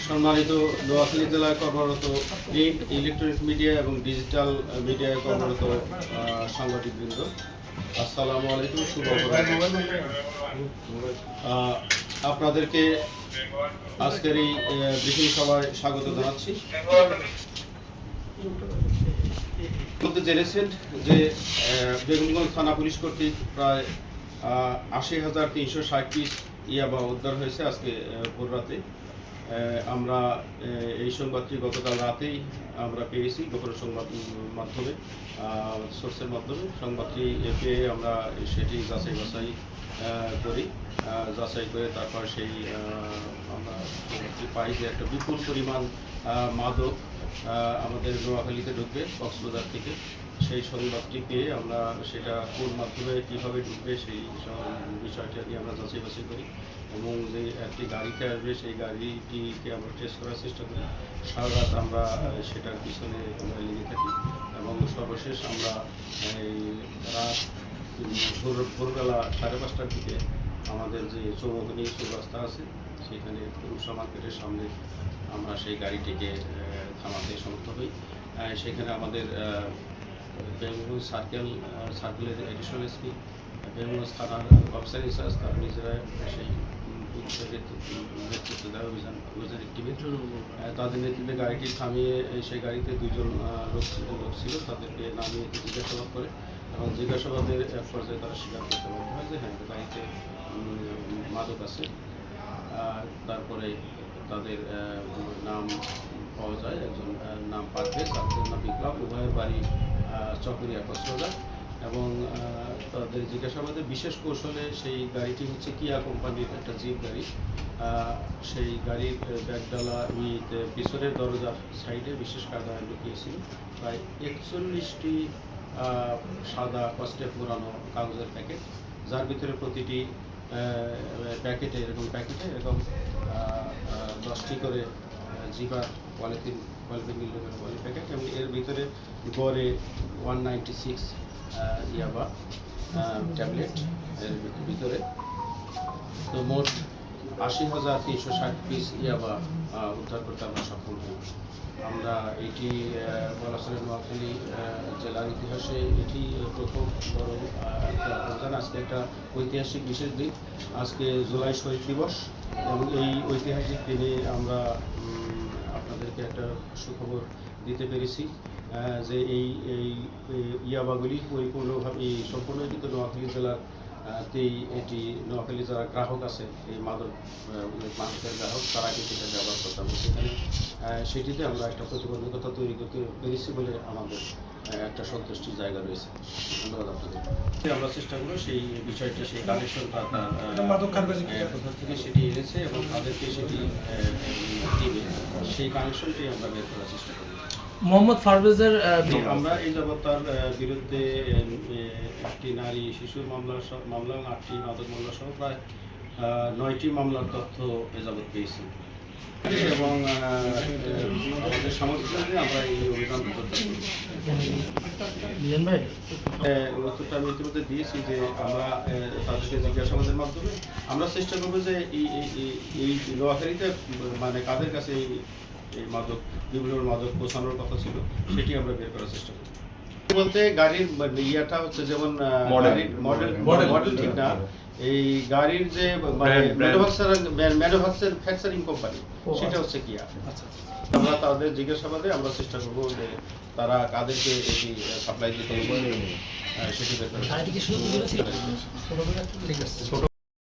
সম্মানিত নোয়াখালী জেলায় কর্মরত প্রিন্ট, ইলেকট্রনিক মিডিয়া এবং ডিজিটাল মিডিয়ায় কর্মরত সাংবাদিকবৃন্দ, আসসালামু আলাইকুম। শুভ আপনাদেরকে আজকের এই ব্রিফিং সভায় স্বাগত জানাচ্ছি। জেনেছেন যে বেগমগঞ্জ থানা পুলিশ কর্তৃক প্রায় 80,360 পিস ইয়াবা উদ্ধার হয়েছে আজকে ভোর রাতে। আমরা এই সংবাদটি গতকাল রাতেই আমরা পেয়েছি গোপন সংবাদ মাধ্যমে, সোর্সের মাধ্যমে। সংবাদটি পেয়ে আমরা সেটি যাচাই করি, যাচাই করে তারপর সেই আমরা পাই যে একটা বিপুল পরিমাণ মাদক আমাদের নোয়াখালীতে ঢুকবে কক্সবাজার থেকে। সেই সংবাদটি পেয়ে আমরা সেটা কোন মাধ্যমে কীভাবে ঢুকবে সেই বিষয়টা নিয়ে আমরা যাচাই করি এবং যে একটি গাড়িতে আসবে সেই গাড়িটিকে আমরা টেস্ট করার চেষ্টা করি। সারা রাত আমরা সেটার পিছনে আমরা লেগে থাকি এবং সর্বশেষ আমরা এই রাত ভোরবেলা 5:30টার দিকে আমাদের যে চৌমুহনী চৌরাস্তা আছে সেখানে রূপসা মার্কেটের সামনে আমরা সেই গাড়িটিকে থামাতে সমর্থ হই। সেখানে আমাদের বেগমগঞ্জ সার্কেলের এডিশনাল এসপি, বেগমগঞ্জ থানার অফিসার ইনচার্জ, তারা নিজেরা সেই নেতৃত্ব দেওয়া অভিযানের টিমে তাদের নেতৃত্বে গাড়িটি থামিয়ে সেই গাড়িতে 2জন লোক ছিল, তাদেরকে নামিয়ে জিজ্ঞাসাবাদ করে এবং জিজ্ঞাসাবাদের এক পর্যায়ে তারা স্বীকার করতে বাধ্য হয় যে হ্যাঁ গাড়িতে মাদক আছে। তারপরে তাদের নাম পাওয়া যায়, একজন নাম পারভেজ, আরেকজন নাম বিপ্লব, উভয়ের বাড়ি চকরিয়া কক্সবাজার। এবং তাদের জিজ্ঞাসাবাদে বিশেষ কৌশলে সেই গাড়িটি হচ্ছে কিয়া কোম্পানির একটা জিপ গাড়ি। সেই গাড়ির ব্যাগডালা পিছনের দরজার সাইডে বিশেষ কায়দায় লুকিয়েছিল প্রায় 41টি সাদা কষ্টে পুরানো কাগজের প্যাকেট, যার ভিতরে প্রতিটি প্যাকেটে এরকম 10টি করে জিপার পলিথিন প্যাকেট এবং এর ভিতরে গড়ে 196 ইয়াবা ট্যাবলেট এর ভিতরে। তো মোট 80,360 পিস ইয়াবা উদ্ধার করতে আমরা সফল হই। আমরা এটি বলা চলে নোয়াখালী জেলার ইতিহাসে এটি প্রথম বড় একটা অভিযান। আজকে একটা ঐতিহাসিক বিশেষ দিন, আজকে জুলাই শহীদ দিবস এবং এই ঐতিহাসিক দিনে আমরা আপনাদেরকে একটা সুখবর দিতে পেরেছি যে এই ইয়াবাগুলি পরিপূর্ণভাবে সম্পূর্ণই কিন্তু নোয়াখালী জেলার এটি নোয়াখালী যারা গ্রাহক আছে এই মাদকের গ্রাহক, তারা কিন্তু এটা ব্যবহার করতে হবে। সেখানে সেটিতে আমরা একটা প্রতিবন্ধকতা তৈরি করতে পেরেছি বলে আমাদের একটা সন্তুষ্টির জায়গা রয়েছে। ধন্যবাদ আপনাদের। আমরা চেষ্টা করবো সেই বিষয়টা, সেই কালেকশনটা কোথা থেকে সেটি এনেছে এবং তাদেরকে সেটি দিবে, সেই কানেকশনটি আমরা বের করার চেষ্টা করব। মোহাম্মদ পারভেজের আমরা এই যাবৎ তার বিরুদ্ধে একটি নারী শিশুর মামলা 8টি মাদক মামলা সহ প্রায় 9টি মামলার তথ্য এ যাবৎ পেয়েছি এবং আমাদের সামর্থ্য আমরা এই অভিযান উত্তরটা আমি ইতিমধ্যে দিয়েছি যে আমরা তাদেরকে জিজ্ঞাসাবাদের মাধ্যমে আমরা চেষ্টা করবো যে এই নোয়াখালীতে মানে কাদের কাছে এই মাদক বিভিন্ন মাদক পৌঁছানোর কথা ছিল সেটি আমরা বের করার চেষ্টা করি। বলতে গাড়ির ইয়াটা হচ্ছে যেমন মডেল ঠিক না, এই গাড়ির যে ম্যানুফ্যাকচারিং কোম্পানি সেটা হচ্ছে কিয়া। আমরা তাদের জিজ্ঞাসাবাদে আমরা চেষ্টা করবো যে তারা কাদেরকে এটি সাপ্লাই দিতে সেটি বের করার।